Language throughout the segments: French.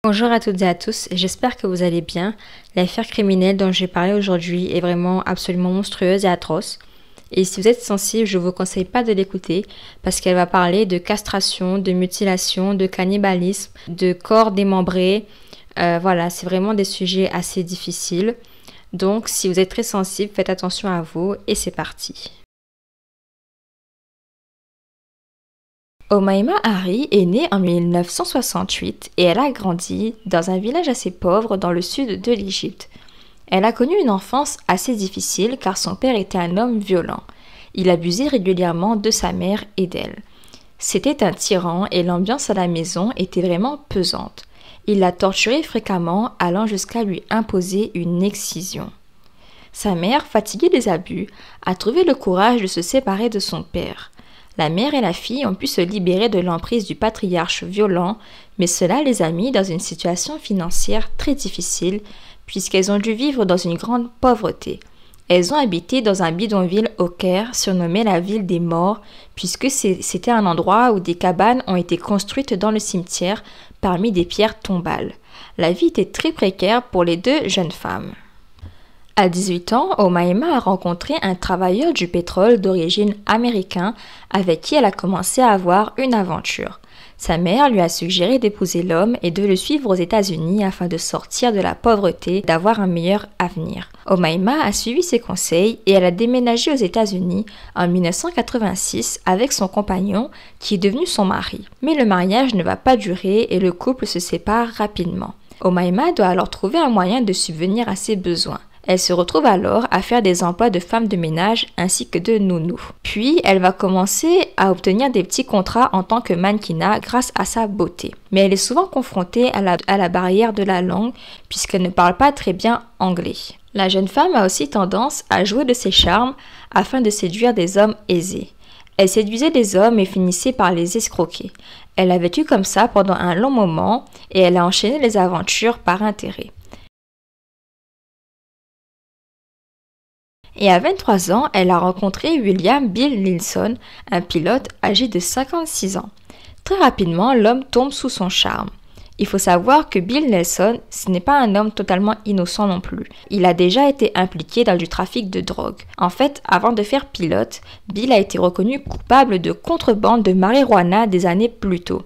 Bonjour à toutes et à tous, j'espère que vous allez bien. L'affaire criminelle dont je vais parler aujourd'hui est vraiment absolument monstrueuse et atroce. Et si vous êtes sensible, je ne vous conseille pas de l'écouter parce qu'elle va parler de castration, de mutilation, de cannibalisme, de corps démembrés. Voilà, c'est vraiment des sujets assez difficiles. Donc si vous êtes très sensible, faites attention à vous et c'est parti. Omaima Hari est née en 1968 et elle a grandi dans un village assez pauvre dans le sud de l'Égypte. Elle a connu une enfance assez difficile car son père était un homme violent. Il abusait régulièrement de sa mère et d'elle. C'était un tyran et l'ambiance à la maison était vraiment pesante. Il la torturait fréquemment, allant jusqu'à lui imposer une excision. Sa mère, fatiguée des abus, a trouvé le courage de se séparer de son père. La mère et la fille ont pu se libérer de l'emprise du patriarche violent, mais cela les a mis dans une situation financière très difficile puisqu'elles ont dû vivre dans une grande pauvreté. Elles ont habité dans un bidonville au Caire, surnommé la ville des morts, puisque c'était un endroit où des cabanes ont été construites dans le cimetière parmi des pierres tombales. La vie était très précaire pour les deux jeunes femmes. À 18 ans, Omaima a rencontré un travailleur du pétrole d'origine américain avec qui elle a commencé à avoir une aventure. Sa mère lui a suggéré d'épouser l'homme et de le suivre aux États-Unis afin de sortir de la pauvreté et d'avoir un meilleur avenir. Omaima a suivi ses conseils et elle a déménagé aux États-Unis en 1986 avec son compagnon qui est devenu son mari. Mais le mariage ne va pas durer et le couple se sépare rapidement. Omaima doit alors trouver un moyen de subvenir à ses besoins. Elle se retrouve alors à faire des emplois de femme de ménage ainsi que de nounou. Puis, elle va commencer à obtenir des petits contrats en tant que mannequinat grâce à sa beauté. Mais elle est souvent confrontée à la barrière de la langue puisqu'elle ne parle pas très bien anglais. La jeune femme a aussi tendance à jouer de ses charmes afin de séduire des hommes aisés. Elle séduisait les hommes et finissait par les escroquer. Elle a vécu comme ça pendant un long moment et elle a enchaîné les aventures par intérêt. Et à 23 ans, elle a rencontré William Bill Nelson, un pilote âgé de 56 ans. Très rapidement, l'homme tombe sous son charme. Il faut savoir que Bill Nelson, ce n'est pas un homme totalement innocent non plus. Il a déjà été impliqué dans du trafic de drogue. En fait, avant de faire pilote, Bill a été reconnu coupable de contrebande de marijuana des années plus tôt.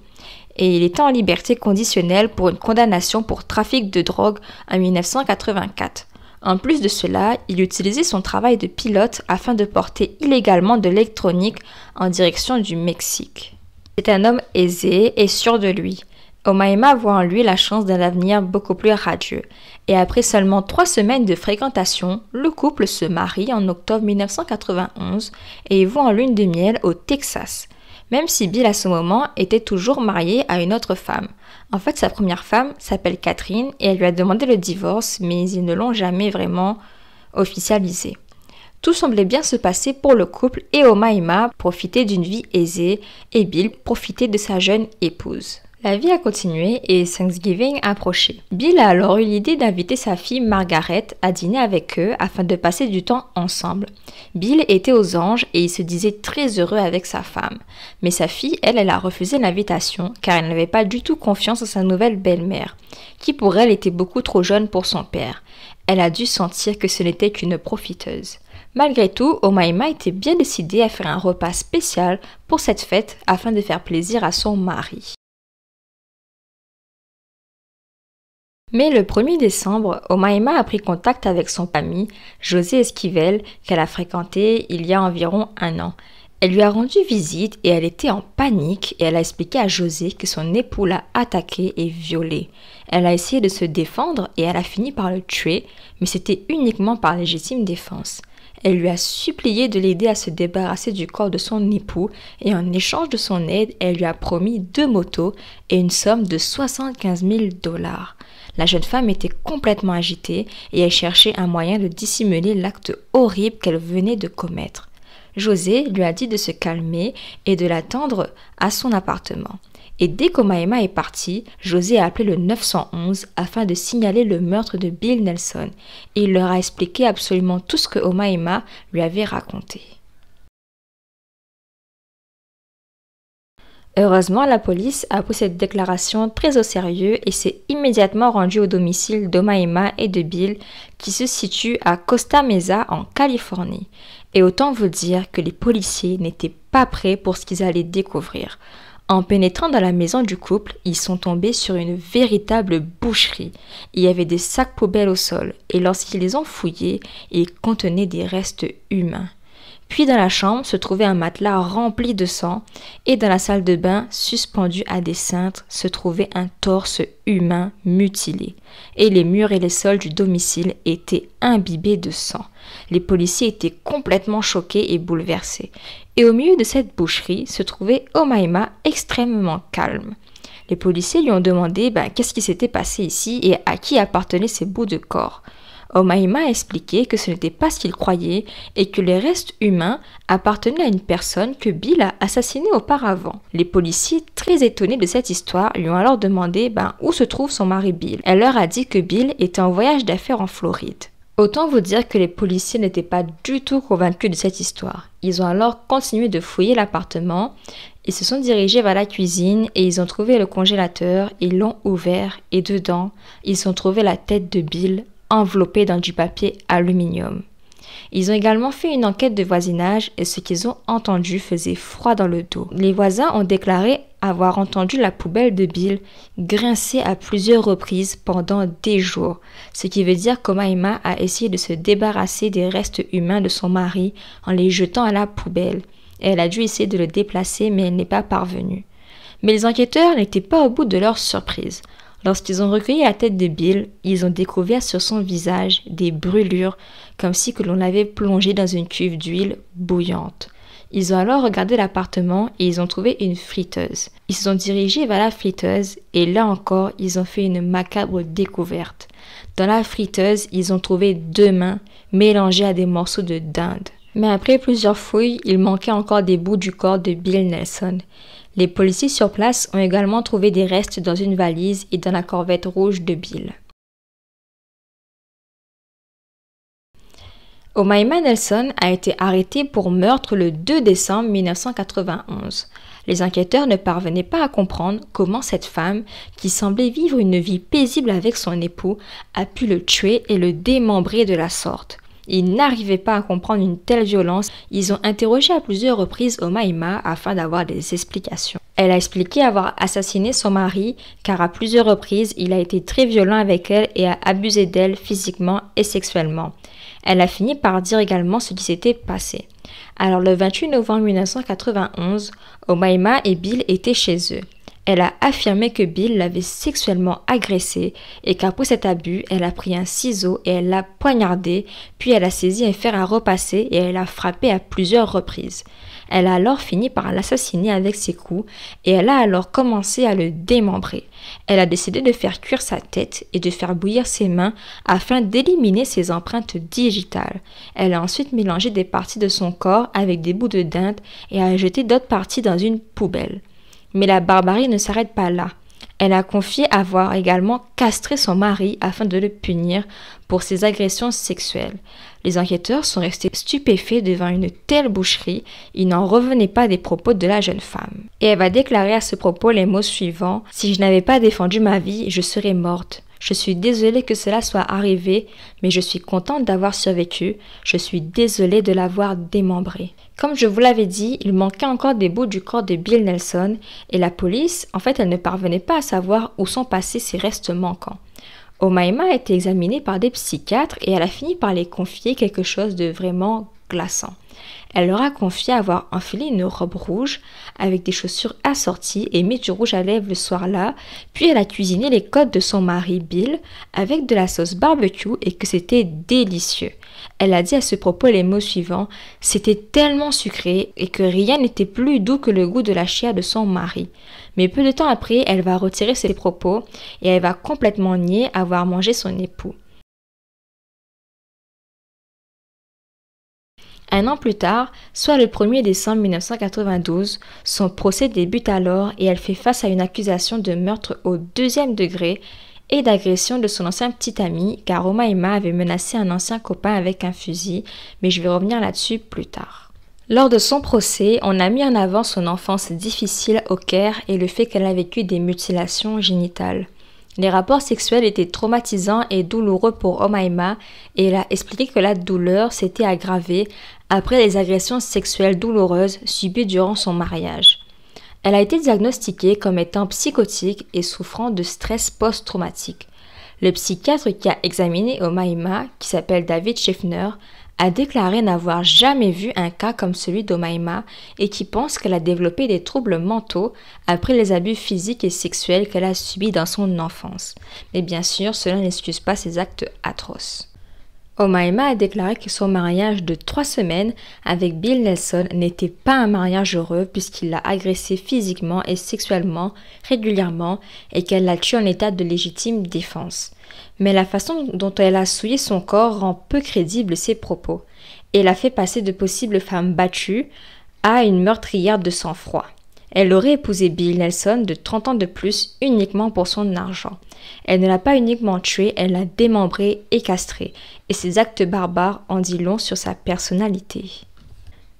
Et il était en liberté conditionnelle pour une condamnation pour trafic de drogue en 1984. En plus de cela, il utilisait son travail de pilote afin de porter illégalement de l'électronique en direction du Mexique. C'est un homme aisé et sûr de lui. Omaima voit en lui la chance d'un avenir beaucoup plus radieux. Et après seulement 3 semaines de fréquentation, le couple se marie en octobre 1991 et vont en lune de miel au Texas. Même si Bill à ce moment était toujours marié à une autre femme. En fait, sa première femme s'appelle Catherine et elle lui a demandé le divorce, mais ils ne l'ont jamais vraiment officialisé. Tout semblait bien se passer pour le couple et Omaima profitait d'une vie aisée et Bill profitait de sa jeune épouse. La vie a continué et Thanksgiving approchait. Bill a alors eu l'idée d'inviter sa fille Margaret à dîner avec eux afin de passer du temps ensemble. Bill était aux anges et il se disait très heureux avec sa femme. Mais sa fille, elle a refusé l'invitation car elle n'avait pas du tout confiance en sa nouvelle belle-mère, qui pour elle était beaucoup trop jeune pour son père. Elle a dû sentir que ce n'était qu'une profiteuse. Malgré tout, Omaima était bien décidée à faire un repas spécial pour cette fête afin de faire plaisir à son mari. Mais le 1er décembre, Omaima a pris contact avec son ami, José Esquivel, qu'elle a fréquenté il y a environ 1 an. Elle lui a rendu visite et elle était en panique et elle a expliqué à José que son époux l'a attaquée et violée. Elle a essayé de se défendre et elle a fini par le tuer, mais c'était uniquement par légitime défense. Elle lui a supplié de l'aider à se débarrasser du corps de son époux et en échange de son aide, elle lui a promis 2 motos et une somme de 75 000 $. La jeune femme était complètement agitée et elle cherchait un moyen de dissimuler l'acte horrible qu'elle venait de commettre. José lui a dit de se calmer et de l'attendre à son appartement. Et dès qu'Omaima est parti, José a appelé le 911 afin de signaler le meurtre de Bill Nelson et il leur a expliqué absolument tout ce que Omaima lui avait raconté. Heureusement, la police a pris cette déclaration très au sérieux et s'est immédiatement rendue au domicile d'Omaima et de Bill qui se situe à Costa Mesa en Californie. Et autant vous dire que les policiers n'étaient pas prêts pour ce qu'ils allaient découvrir. En pénétrant dans la maison du couple, ils sont tombés sur une véritable boucherie. Il y avait des sacs poubelles au sol et lorsqu'ils les ont fouillés, ils contenaient des restes humains. Puis dans la chambre se trouvait un matelas rempli de sang et dans la salle de bain, suspendu à des cintres, se trouvait un torse humain mutilé. Et les murs et les sols du domicile étaient imbibés de sang. Les policiers étaient complètement choqués et bouleversés. Et au milieu de cette boucherie se trouvait Omaima extrêmement calme. Les policiers lui ont demandé qu'est-ce qui s'était passé ici et à qui appartenaient ces bouts de corps. Omaima a expliqué que ce n'était pas ce qu'il croyait et que les restes humains appartenaient à une personne que Bill a assassinée auparavant. Les policiers, très étonnés de cette histoire, lui ont alors demandé où se trouve son mari Bill. Elle leur a dit que Bill était en voyage d'affaires en Floride. Autant vous dire que les policiers n'étaient pas du tout convaincus de cette histoire. Ils ont alors continué de fouiller l'appartement. Ils se sont dirigés vers la cuisine et ils ont trouvé le congélateur, ils l'ont ouvert et dedans, ils ont trouvé la tête de Bill enveloppée dans du papier aluminium. Ils ont également fait une enquête de voisinage et ce qu'ils ont entendu faisait froid dans le dos. Les voisins ont déclaré avoir entendu la poubelle de Bill grincer à plusieurs reprises pendant des jours, ce qui veut dire qu'Omaima a essayé de se débarrasser des restes humains de son mari en les jetant à la poubelle. Et elle a dû essayer de le déplacer mais elle n'est pas parvenue. Mais les enquêteurs n'étaient pas au bout de leur surprise. Lorsqu'ils ont recueilli la tête de Bill, ils ont découvert sur son visage des brûlures, comme si que l'on l'avait plongé dans une cuve d'huile bouillante. Ils ont alors regardé l'appartement et ils ont trouvé une friteuse. Ils se sont dirigés vers la friteuse et là encore, ils ont fait une macabre découverte. Dans la friteuse, ils ont trouvé 2 mains mélangées à des morceaux de dinde. Mais après plusieurs fouilles, il manquait encore des bouts du corps de Bill Nelson. Les policiers sur place ont également trouvé des restes dans une valise et dans la corvette rouge de Bill. Omaima Nelson a été arrêtée pour meurtre le 2 décembre 1991. Les enquêteurs ne parvenaient pas à comprendre comment cette femme, qui semblait vivre une vie paisible avec son époux, a pu le tuer et le démembrer de la sorte. Ils n'arrivaient pas à comprendre une telle violence. Ils ont interrogé à plusieurs reprises Omaima afin d'avoir des explications. Elle a expliqué avoir assassiné son mari car à plusieurs reprises, il a été très violent avec elle et a abusé d'elle physiquement et sexuellement. Elle a fini par dire également ce qui s'était passé. Alors le 28 novembre 1991, Omaima et Bill étaient chez eux. Elle a affirmé que Bill l'avait sexuellement agressée et qu'après cet abus, elle a pris un ciseau et elle l'a poignardé, puis elle a saisi un fer à repasser et elle a frappé à plusieurs reprises. Elle a alors fini par l'assassiner avec ses coups et elle a alors commencé à le démembrer. Elle a décidé de faire cuire sa tête et de faire bouillir ses mains afin d'éliminer ses empreintes digitales. Elle a ensuite mélangé des parties de son corps avec des bouts de dinde et a jeté d'autres parties dans une poubelle. Mais la barbarie ne s'arrête pas là. Elle a confié avoir également castré son mari afin de le punir pour ses agressions sexuelles. Les enquêteurs sont restés stupéfaits devant une telle boucherie, ils n'en revenaient pas des propos de la jeune femme. Et elle va déclarer à ce propos les mots suivants: « Si je n'avais pas défendu ma vie, je serais morte. Je suis désolée que cela soit arrivé, mais je suis contente d'avoir survécu. Je suis désolée de l'avoir démembré. » Comme je vous l'avais dit, il manquait encore des bouts du corps de Bill Nelson et la police, elle ne parvenait pas à savoir où sont passés ces restes manquants. Omaima a été examinée par des psychiatres et elle a fini par les confier quelque chose de vraiment glaçant. Elle leur a confié avoir enfilé une robe rouge avec des chaussures assorties et mis du rouge à lèvres le soir-là, puis elle a cuisiné les côtes de son mari Bill avec de la sauce barbecue et que c'était délicieux. Elle a dit à ce propos les mots suivants: « C'était tellement sucré et que rien n'était plus doux que le goût de la chair de son mari. » Mais peu de temps après, elle va retirer ses propos et elle va complètement nier avoir mangé son époux. Un an plus tard, soit le 1er décembre 1992, son procès débute alors et elle fait face à une accusation de meurtre au 2e degré et d'agression de son ancien petit ami car Omaima avait menacé un ancien copain avec un fusil, mais je vais revenir là-dessus plus tard. Lors de son procès, on a mis en avant son enfance difficile au Caire et le fait qu'elle a vécu des mutilations génitales. Les rapports sexuels étaient traumatisants et douloureux pour Omaima et elle a expliqué que la douleur s'était aggravée après les agressions sexuelles douloureuses subies durant son mariage. Elle a été diagnostiquée comme étant psychotique et souffrant de stress post-traumatique. Le psychiatre qui a examiné Omaima, qui s'appelle David Schaffner, a déclaré n'avoir jamais vu un cas comme celui d'Omaima et qui pense qu'elle a développé des troubles mentaux après les abus physiques et sexuels qu'elle a subis dans son enfance. Mais bien sûr, cela n'excuse pas ses actes atroces. Omaima a déclaré que son mariage de 3 semaines avec Bill Nelson n'était pas un mariage heureux puisqu'il l'a agressée physiquement et sexuellement régulièrement et qu'elle l'a tué en état de légitime défense. Mais la façon dont elle a souillé son corps rend peu crédible ses propos et l'a fait passer de possibles femmes battues à une meurtrière de sang-froid. Elle aurait épousé Bill Nelson de 30 ans de plus uniquement pour son argent. Elle ne l'a pas uniquement tué, elle l'a démembré et castré, et ses actes barbares en disent long sur sa personnalité.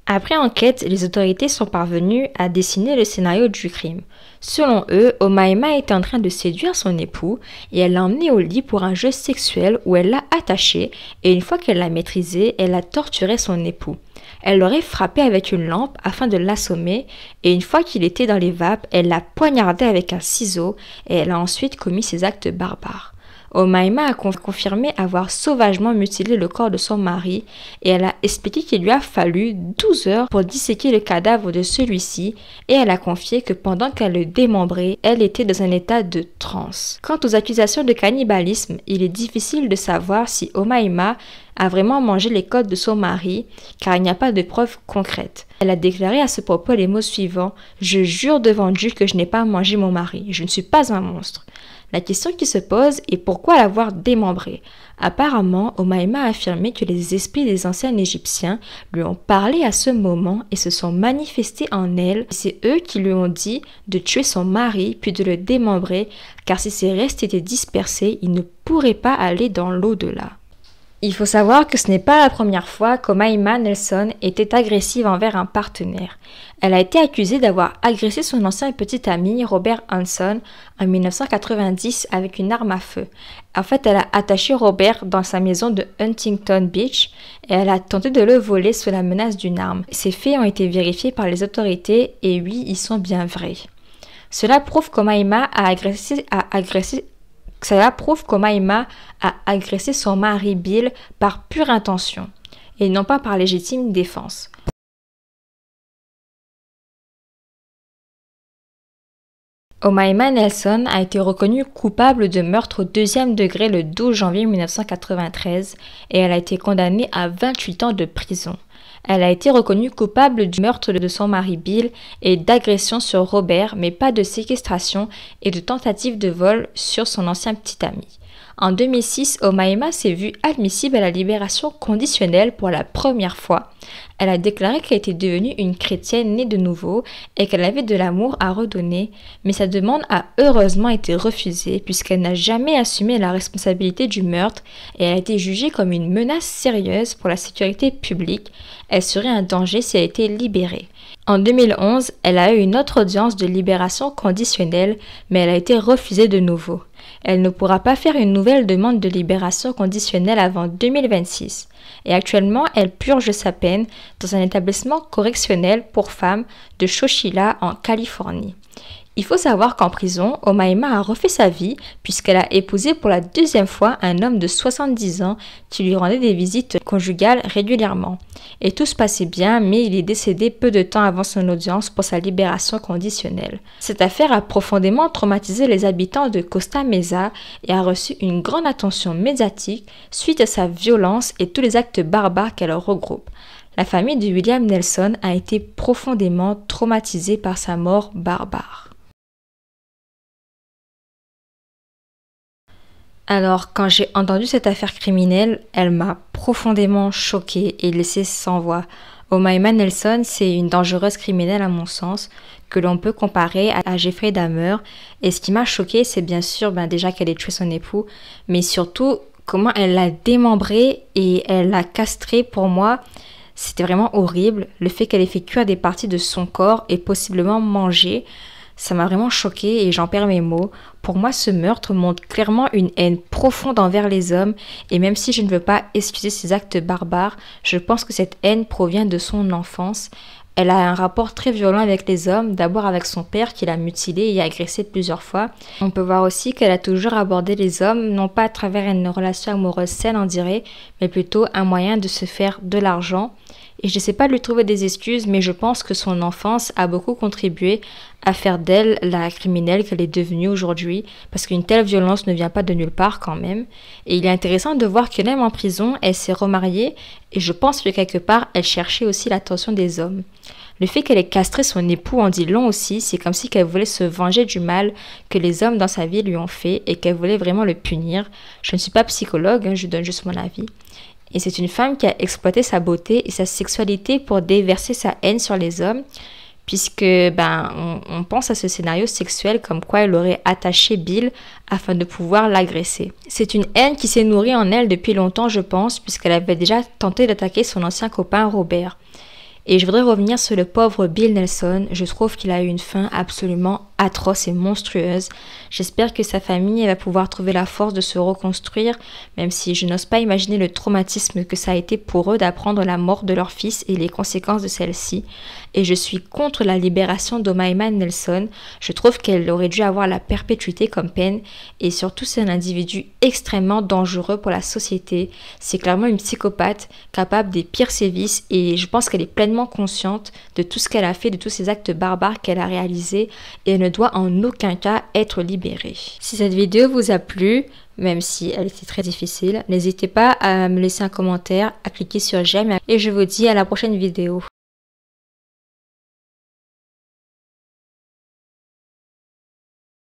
Après enquête, les autorités sont parvenues à dessiner le scénario du crime. Selon eux, Omaima était en train de séduire son époux et elle l'a emmené au lit pour un jeu sexuel où elle l'a attaché et une fois qu'elle l'a maîtrisé, elle a torturé son époux. Elle l'aurait frappé avec une lampe afin de l'assommer et une fois qu'il était dans les vapes, elle l'a poignardé avec un ciseau et elle a ensuite commis ses actes barbares. Omaima a confirmé avoir sauvagement mutilé le corps de son mari et elle a expliqué qu'il lui a fallu 12 heures pour disséquer le cadavre de celui-ci et elle a confié que pendant qu'elle le démembrait, elle était dans un état de transe. Quant aux accusations de cannibalisme, il est difficile de savoir si Omaima a vraiment mangé les côtes de son mari car il n'y a pas de preuves concrètes. Elle a déclaré à ce propos les mots suivants « Je jure devant Dieu que je n'ai pas mangé mon mari, je ne suis pas un monstre ». La question qui se pose est pourquoi l'avoir démembré. Apparemment, Omaima a affirmé que les esprits des anciens Égyptiens lui ont parlé à ce moment et se sont manifestés en elle. C'est eux qui lui ont dit de tuer son mari puis de le démembrer car si ses restes étaient dispersés, il ne pourrait pas aller dans l'au-delà. Il faut savoir que ce n'est pas la première fois qu'Omaima Nelson était agressive envers un partenaire. Elle a été accusée d'avoir agressé son ancien petit ami Robert Hanson en 1990 avec une arme à feu. En fait, elle a attaché Robert dans sa maison de Huntington Beach et elle a tenté de le voler sous la menace d'une arme. Ces faits ont été vérifiés par les autorités et oui, ils sont bien vrais. Cela prouve qu'Omaima a agressé son mari Bill par pure intention et non pas par légitime défense. Omaima Nelson a été reconnue coupable de meurtre au 2e degré le 12 janvier 1993 et elle a été condamnée à 28 ans de prison. Elle a été reconnue coupable du meurtre de son mari Bill et d'agression sur Robert, mais pas de séquestration et de tentative de vol sur son ancien petit ami. En 2006, Omaima s'est vue admissible à la libération conditionnelle pour la première fois. Elle a déclaré qu'elle était devenue une chrétienne née de nouveau et qu'elle avait de l'amour à redonner, mais sa demande a heureusement été refusée puisqu'elle n'a jamais assumé la responsabilité du meurtre et elle a été jugée comme une menace sérieuse pour la sécurité publique. Elle serait un danger si elle était libérée. En 2011, elle a eu une autre audience de libération conditionnelle, mais elle a été refusée de nouveau. Elle ne pourra pas faire une nouvelle demande de libération conditionnelle avant 2026. Et actuellement, elle purge sa peine dans un établissement correctionnel pour femmes de Chowchilla en Californie. Il faut savoir qu'en prison, Omaima a refait sa vie puisqu'elle a épousé pour la 2e fois un homme de 70 ans qui lui rendait des visites conjugales régulièrement. Et tout se passait bien, mais il est décédé peu de temps avant son audience pour sa libération conditionnelle. Cette affaire a profondément traumatisé les habitants de Costa Mesa et a reçu une grande attention médiatique suite à sa violence et tous les actes barbares qu'elle regroupe. La famille de William Nelson a été profondément traumatisée par sa mort barbare. Alors, quand j'ai entendu cette affaire criminelle, elle m'a profondément choquée et laissée sans voix. Omaima Nelson, c'est une dangereuse criminelle à mon sens, que l'on peut comparer à Jeffrey Dahmer. Et ce qui m'a choquée, c'est bien sûr déjà qu'elle ait tué son époux, mais surtout comment elle l'a démembré et elle l'a castré. Pour moi, C'était vraiment horrible. Le fait qu'elle ait fait cuire des parties de son corps et possiblement manger, ça m'a vraiment choquée et j'en perds mes mots. Pour moi, ce meurtre montre clairement une haine profonde envers les hommes et même si je ne veux pas excuser ces actes barbares, je pense que cette haine provient de son enfance. Elle a un rapport très violent avec les hommes, d'abord avec son père qui l'a mutilée et agressée plusieurs fois. On peut voir aussi qu'elle a toujours abordé les hommes, non pas à travers une relation amoureuse saine on dirait, mais plutôt un moyen de se faire de l'argent. Et je ne sais pas lui trouver des excuses, mais je pense que son enfance a beaucoup contribué à faire d'elle la criminelle qu'elle est devenue aujourd'hui, parce qu'une telle violence ne vient pas de nulle part quand même. Et il est intéressant de voir que même en prison, elle s'est remariée, et je pense que quelque part, elle cherchait aussi l'attention des hommes. Le fait qu'elle ait castré son époux en dit long aussi, c'est comme si qu'elle voulait se venger du mal que les hommes dans sa vie lui ont fait et qu'elle voulait vraiment le punir. Je ne suis pas psychologue, je donne juste mon avis. Et c'est une femme qui a exploité sa beauté et sa sexualité pour déverser sa haine sur les hommes, puisque on pense à ce scénario sexuel comme quoi elle aurait attaché Bill afin de pouvoir l'agresser. C'est une haine qui s'est nourrie en elle depuis longtemps, je pense, puisqu'elle avait déjà tenté d'attaquer son ancien copain Robert. Et je voudrais revenir sur le pauvre Bill Nelson. Je trouve qu'il a eu une fin absolument atroce et monstrueuse. J'espère que sa famille va pouvoir trouver la force de se reconstruire, même si je n'ose pas imaginer le traumatisme que ça a été pour eux d'apprendre la mort de leur fils et les conséquences de celle-ci. Et je suis contre la libération d'Omaima Nelson. Je trouve qu'elle aurait dû avoir la perpétuité comme peine et surtout c'est un individu extrêmement dangereux pour la société. C'est clairement une psychopathe capable des pires sévices et je pense qu'elle est pleinement consciente de tout ce qu'elle a fait, de tous ces actes barbares qu'elle a réalisés et elle ne doit en aucun cas être libérée. Si cette vidéo vous a plu, même si elle était très difficile, n'hésitez pas à me laisser un commentaire, à cliquer sur j'aime et je vous dis à la prochaine vidéo.